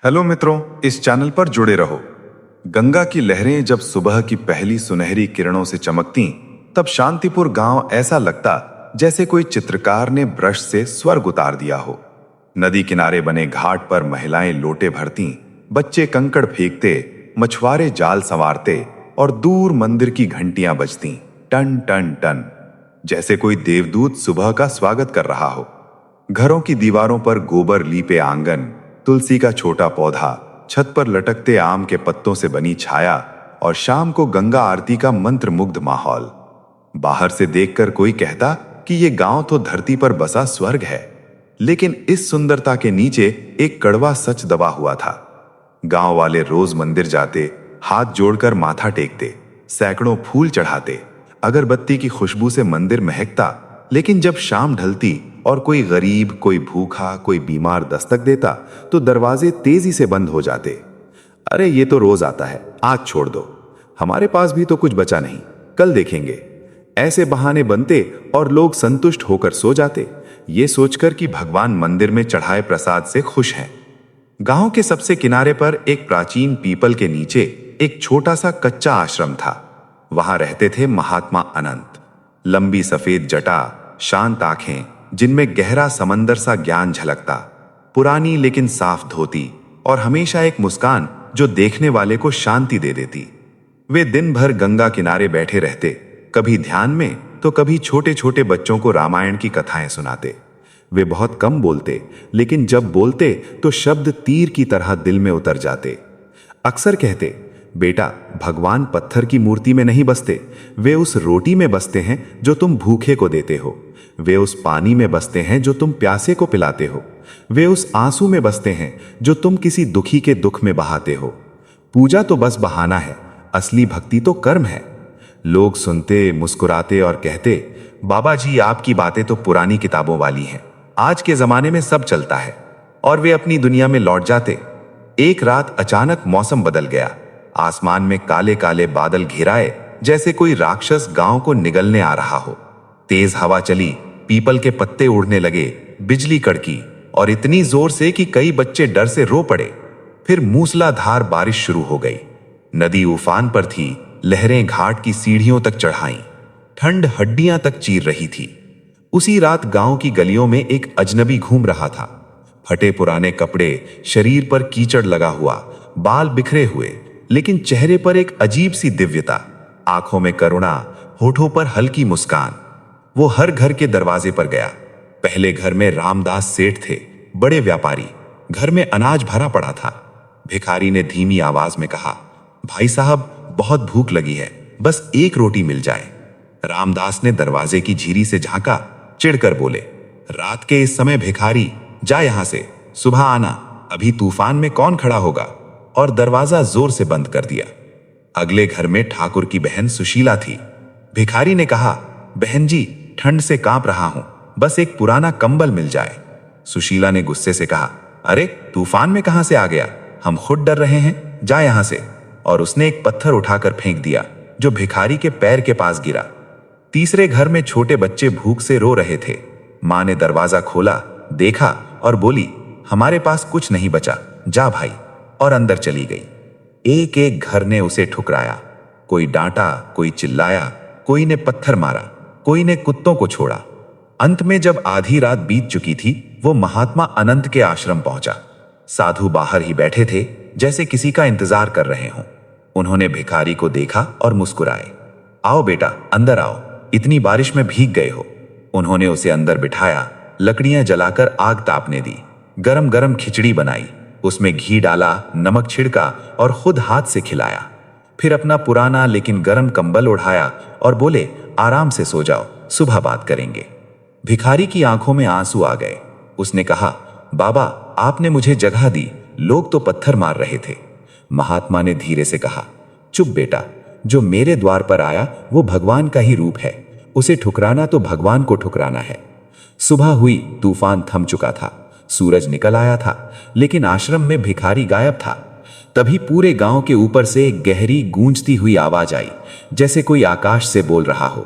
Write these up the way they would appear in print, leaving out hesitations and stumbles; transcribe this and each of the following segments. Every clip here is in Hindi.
हेलो मित्रों, इस चैनल पर जुड़े रहो। गंगा की लहरें जब सुबह की पहली सुनहरी किरणों से चमकतीं, तब शांतिपुर गांव ऐसा लगता जैसे कोई चित्रकार ने ब्रश से स्वर्ग उतार दिया हो। नदी किनारे बने घाट पर महिलाएं लोटे भरतीं, बच्चे कंकड़ फेंकते, मछुआरे जाल संवारते और दूर मंदिर की घंटियां बजतीं, टन टन टन, जैसे कोई देवदूत सुबह का स्वागत कर रहा हो। घरों की दीवारों पर गोबर लीपे आंगन, तुलसी का छोटा पौधा, छत पर लटकते आम के पत्तों से बनी छाया और शाम को गंगा आरती का मंत्रमुग्ध माहौल। बाहर से देखकर कोई कहता कि ये गांव तो धरती पर बसा स्वर्ग है, लेकिन इस सुंदरता के नीचे एक कड़वा सच दबा हुआ था। गांव वाले रोज मंदिर जाते, हाथ जोड़कर माथा टेकते, सैकड़ों फूल चढ़ाते, अगरबत्ती की खुशबू से मंदिर महकता, लेकिन जब शाम ढलती और कोई गरीब, कोई भूखा, कोई बीमार दस्तक देता तो दरवाजे तेजी से बंद हो जाते। अरे ये तो रोज आता है, आज छोड़ दो, हमारे पास भी तो कुछ बचा नहीं, कल देखेंगे। ऐसे बहाने बनते और लोग संतुष्ट होकर सो जाते, ये सोचकर कि भगवान मंदिर में चढ़ाए प्रसाद से खुश हैं। गांव के सबसे किनारे पर एक प्राचीन पीपल के नीचे एक छोटा सा कच्चा आश्रम था। वहां रहते थे महात्मा अनंत। लंबी सफेद जटा, शांत आंखें जिनमें गहरा समंदर सा ज्ञान झलकता, पुरानी लेकिन साफ धोती और हमेशा एक मुस्कान जो देखने वाले को शांति दे देती। वे दिन भर गंगा किनारे बैठे रहते, कभी ध्यान में तो कभी छोटे छोटे बच्चों को रामायण की कथाएं सुनाते। वे बहुत कम बोलते, लेकिन जब बोलते तो शब्द तीर की तरह दिल में उतर जाते। अक्सर कहते, बेटा, भगवान पत्थर की मूर्ति में नहीं बसते, वे उस रोटी में बसते हैं जो तुम भूखे को देते हो। वे उस पानी में बसते हैं जो तुम प्यासे को पिलाते हो। वे उस आंसू में बसते हैं जो तुम किसी दुखी के दुख में बहाते हो। पूजा तो बस बहाना है, असली भक्ति तो कर्म है। लोग सुनते, मुस्कुराते और कहते, बाबा जी आपकी बातें तो पुरानी किताबों वाली हैं, आज के जमाने में सब चलता है। और वे अपनी दुनिया में लौट जाते। एक रात अचानक मौसम बदल गया। आसमान में काले काले बादल घिराए, जैसे कोई राक्षस गांव को निगलने आ रहा हो। तेज हवा चली, पीपल के पत्ते उड़ने लगे, बिजली कड़की और इतनी जोर से कि कई बच्चे डर से रो पड़े। फिर मूसलाधार बारिश शुरू हो गई। नदी उफान पर थी, लहरें घाट की सीढ़ियों तक चढ़ाईं, ठंड हड्डियां तक चीर रही थी। उसी रात गांव की गलियों में एक अजनबी घूम रहा था। फटे पुराने कपड़े, शरीर पर कीचड़ लगा हुआ, बाल बिखरे हुए, लेकिन चेहरे पर एक अजीब सी दिव्यता, आंखों में करुणा, होठों पर हल्की मुस्कान। वो हर घर के दरवाजे पर गया। पहले घर में रामदास सेठ थे, बड़े व्यापारी। घर में अनाज भरा पड़ा था। भिखारी ने धीमी आवाज में कहा, भाई साहब, बहुत भूख लगी है, बस एक रोटी मिल जाए। रामदास ने दरवाजे की झीरी से झांका, चिढ़कर बोले, रात के इस समय भिखारी, जा यहां से, सुबह आना, अभी तूफान में कौन खड़ा होगा। और दरवाजा जोर से बंद कर दिया। अगले घर में ठाकुर की बहन सुशीला थी। भिखारी ने कहा, बहन जी, ठंड से कांप रहा हूं, बस एक पुराना कंबल मिल जाए। सुशीला ने गुस्से से कहा, अरे तूफान में कहां से आ गया, हम खुद डर रहे हैं, जा यहां से। और उसने एक पत्थर उठाकर फेंक दिया जो भिखारी के पैर के पास गिरा। तीसरे घर में छोटे बच्चे भूख से रो रहे थे। मां ने दरवाजा खोला, देखा और बोली, हमारे पास कुछ नहीं बचा, जा भाई, और अंदर चली गई। एक एक घर ने उसे ठुकराया। कोई डांटा, कोई चिल्लाया, कोई ने पत्थर मारा, कोई ने कुत्तों को छोड़ा। अंत में जब आधी रात बीत चुकी थी, वो महात्मा अनंत के आश्रम पहुंचा। साधु बाहर ही बैठे थे, जैसे किसी का इंतजार कर रहे हों। उन्होंने भिखारी को देखा और मुस्कुराए, आओ बेटा, अंदर आओ, इतनी बारिश में भीग गए हो। उन्होंने उसे अंदर बिठाया, लकड़ियां जलाकर आग तापने दी, गरम गरम खिचड़ी बनाई, उसमें घी डाला, नमक छिड़का और खुद हाथ से खिलाया। फिर अपना पुराना लेकिन गर्म कंबल ओढ़ाया और बोले, आराम से सो जाओ, सुबह बात करेंगे। भिखारी की आंखों में आंसू आ गए। उसने कहा, बाबा, आपने मुझे जगह दी, लोग तो पत्थर मार रहे थे। महात्मा ने धीरे से कहा, चुप बेटा, जो मेरे द्वार पर आया वो भगवान का ही रूप है, उसे ठुकराना तो भगवान को ठुकराना है। सुबह हुई, तूफान थम चुका था, सूरज निकल आया था, लेकिन आश्रम में भिखारी गायब था। तभी पूरे गांव के ऊपर से एक गहरी गूंजती हुई आवाज आई, जैसे कोई आकाश से बोल रहा हो,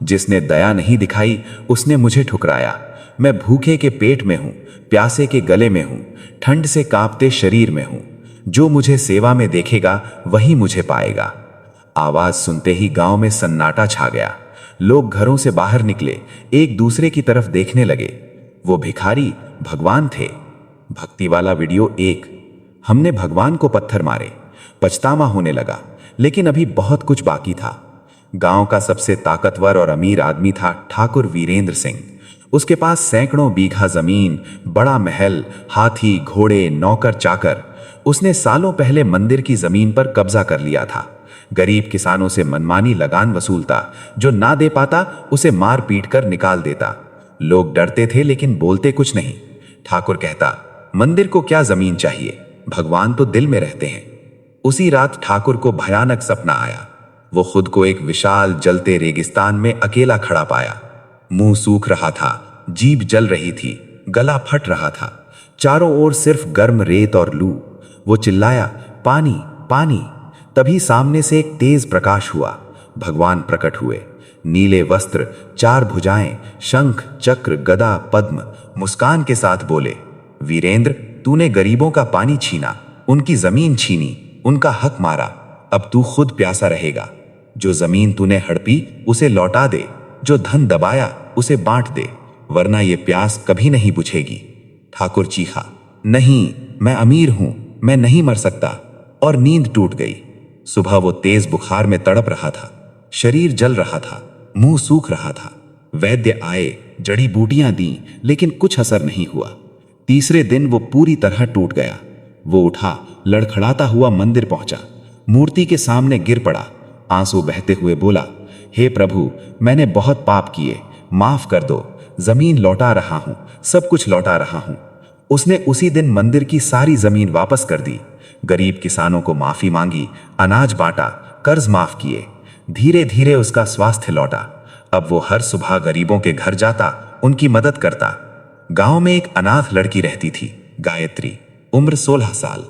जिसने दया नहीं दिखाई उसने मुझे ठुकराया, मैं भूखे के पेट में हूं, प्यासे के गले में हूं, ठंड से कांपते शरीर में हूं। जो मुझे सेवा में देखेगा वही मुझे पाएगा। आवाज सुनते ही गांव में सन्नाटा छा गया। लोग घरों से बाहर निकले, एक दूसरे की तरफ देखने लगे। वो भिखारी भगवान थे। भक्ति वाला वीडियो 1। हमने भगवान को पत्थर मारे। पछतावा होने लगा, लेकिन अभी बहुत कुछ बाकी था। गांव का सबसे ताकतवर और अमीर आदमी था ठाकुर वीरेंद्र सिंह। उसके पास सैकड़ों बीघा जमीन, बड़ा महल, हाथी, घोड़े, नौकर चाकर। उसने सालों पहले मंदिर की जमीन पर कब्जा कर लिया था। गरीब किसानों से मनमानी लगान वसूलता, जो ना दे पाता उसे मार पीट कर निकाल देता। लोग डरते थे लेकिन बोलते कुछ नहीं। ठाकुर कहता, मंदिर को क्या जमीन चाहिए, भगवान तो दिल में रहते हैं। उसी रात ठाकुर को भयानक सपना आया। वो खुद को एक विशाल जलते रेगिस्तान में अकेला खड़ा पाया। मुंह सूख रहा था, जीभ जल रही थी, गला फट रहा था। चारों ओर सिर्फ गर्म रेत और लू। वो चिल्लाया, पानी पानी। तभी सामने से एक तेज प्रकाश हुआ। भगवान प्रकट हुए। नीले वस्त्र, 4 भुजाएं, शंख, चक्र, गदा, पद्म, मुस्कान के साथ बोले, वीरेंद्र, तूने गरीबों का पानी छीना, उनकी जमीन छीनी, उनका हक मारा। अब तू खुद प्यासा रहेगा। जो जमीन तूने हड़पी उसे लौटा दे, जो धन दबाया उसे बांट दे, वरना ये प्यास कभी नहीं बुझेगी। ठाकुर चीखा, नहीं, मैं अमीर हूं, मैं नहीं मर सकता। और नींद टूट गई। सुबह वो तेज बुखार में तड़प रहा था, शरीर जल रहा था, मुंह सूख रहा था। वैद्य आए, जड़ी बूटियां दी, लेकिन कुछ असर नहीं हुआ। तीसरे दिन वो पूरी तरह टूट गया। वो उठा, लड़खड़ाता हुआ मंदिर पहुंचा, मूर्ति के सामने गिर पड़ा, आंसू बहते हुए बोला, हे प्रभु, मैंने बहुत पाप किए, माफ कर दो। जमीन लौटा रहा हूं, सब कुछ लौटा रहा हूं। उसने उसी दिन मंदिर की सारी जमीन वापस कर दी। गरीब किसानों को माफी मांगी, अनाज बांटा, कर्ज माफ किए। धीरे धीरे उसका स्वास्थ्य लौटा। अब वो हर सुबह गरीबों के घर जाता, उनकी मदद करता। गांव में एक अनाथ लड़की रहती थी, गायत्री, उम्र 16 साल।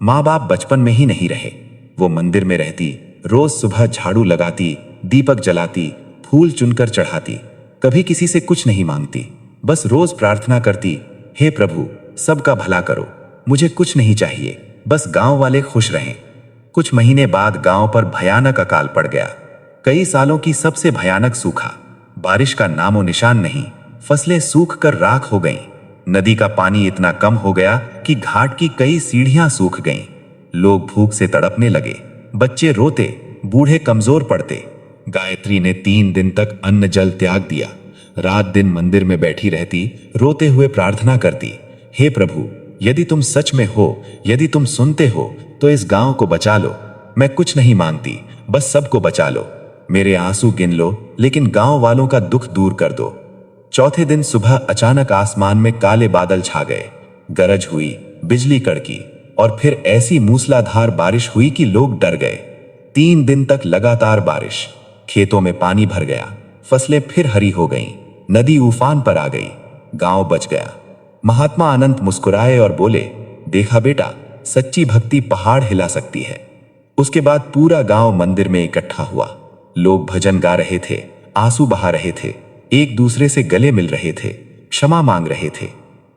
माँ बाप बचपन में ही नहीं रहे। वो मंदिर में रहती, रोज सुबह झाड़ू लगाती, दीपक जलाती, फूल चुनकर चढ़ाती। कभी किसी से कुछ नहीं मांगती, बस रोज प्रार्थना करती, हे प्रभु, सबका भला करो, मुझे कुछ नहीं चाहिए, बस गांव वाले खुश रहें। कुछ महीने बाद गांव पर भयानक अकाल पड़ गया। कई सालों की सबसे भयानक सूखा। बारिश का नामो निशान नहीं, फसलें सूख कर राख हो गईं। नदी का पानी इतना कम हो गया कि घाट की कई सीढ़ियां सूख गईं। लोग भूख से तड़पने लगे, बच्चे रोते, बूढ़े कमजोर पड़ते। गायत्री ने 3 दिन तक अन्न जल त्याग दिया। रात दिन मंदिर में बैठी रहती, रोते हुए प्रार्थना करती, हे प्रभु, यदि तुम सच में हो, यदि तुम सुनते हो, तो इस गांव को बचा लो। मैं कुछ नहीं मांगती, बस सबको बचा लो। मेरे आंसू गिन लो, लेकिन गांव वालों का दुख दूर कर दो। चौथे दिन सुबह अचानक आसमान में काले बादल छा गए। गरज हुई, बिजली कड़की, और फिर ऐसी मूसलाधार बारिश हुई कि लोग डर गए। 3 दिन तक लगातार बारिश। खेतों में पानी भर गया, फसलें फिर हरी हो गईं, नदी उफान पर आ गई, गांव बच गया। महात्मा अनंत मुस्कुराए और बोले, देखा बेटा, सच्ची भक्ति पहाड़ हिला सकती है। उसके बाद पूरा गांव मंदिर में इकट्ठा हुआ। लोग भजन गा रहे थे, आंसू बहा रहे थे, एक दूसरे से गले मिल रहे थे, क्षमा मांग रहे थे।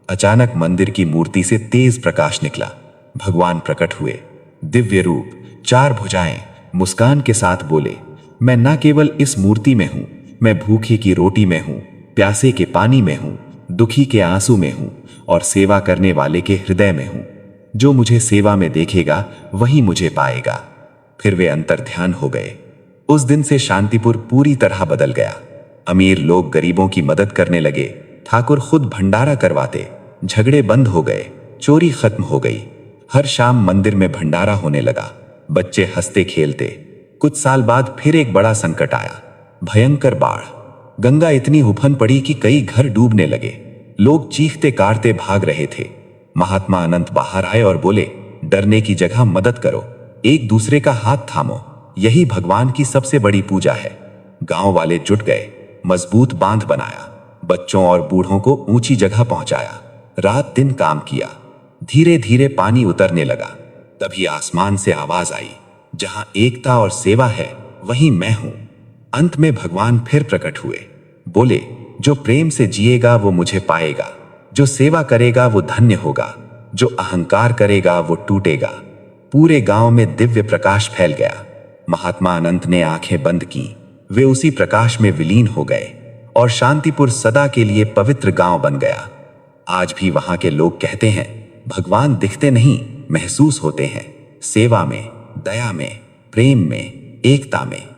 अचानक मंदिर की मूर्ति से तेज प्रकाश निकला। भगवान प्रकट हुए, दिव्य रूप, 4 भुजाएं, मुस्कान के साथ बोले, मैं न केवल इस मूर्ति में हूं, मैं भूखे की रोटी में हूं, प्यासे के पानी में हूं, दुखी के आंसू में हूं, और सेवा करने वाले के हृदय में हूं। जो मुझे सेवा में देखेगा वही मुझे पाएगा। फिर वे अंतर ध्यान हो गए। उस दिन से शांतिपुर पूरी तरह बदल गया। अमीर लोग गरीबों की मदद करने लगे, ठाकुर खुद भंडारा करवाते, झगड़े बंद हो गए, चोरी खत्म हो गई। हर शाम मंदिर में भंडारा होने लगा, बच्चे हंसते खेलते। कुछ साल बाद फिर एक बड़ा संकट आया, भयंकर बाढ़। गंगा इतनी उफन पड़ी कि कई घर डूबने लगे। लोग चीखते काटते भाग रहे थे। महात्मा अनंत बाहर आए और बोले, डरने की जगह मदद करो, एक दूसरे का हाथ थामो, यही भगवान की सबसे बड़ी पूजा है। गांव वाले जुट गए, मजबूत बांध बनाया, बच्चों और बूढ़ों को ऊंची जगह पहुंचाया, रात दिन काम किया। धीरे धीरे पानी उतरने लगा। तभी आसमान से आवाज आई, जहां एकता और सेवा है वहीं मैं हूं। अंत में भगवान फिर प्रकट हुए, बोले, जो प्रेम से जिएगा वो मुझे पाएगा, जो सेवा करेगा वो धन्य होगा, जो अहंकार करेगा वो टूटेगा। पूरे गांव में दिव्य प्रकाश फैल गया। महात्मा अनंत ने आंखें बंद की, वे उसी प्रकाश में विलीन हो गए और शांतिपुर सदा के लिए पवित्र गांव बन गया। आज भी वहां के लोग कहते हैं, भगवान दिखते नहीं, महसूस होते हैं, सेवा में, दया में, प्रेम में, एकता में।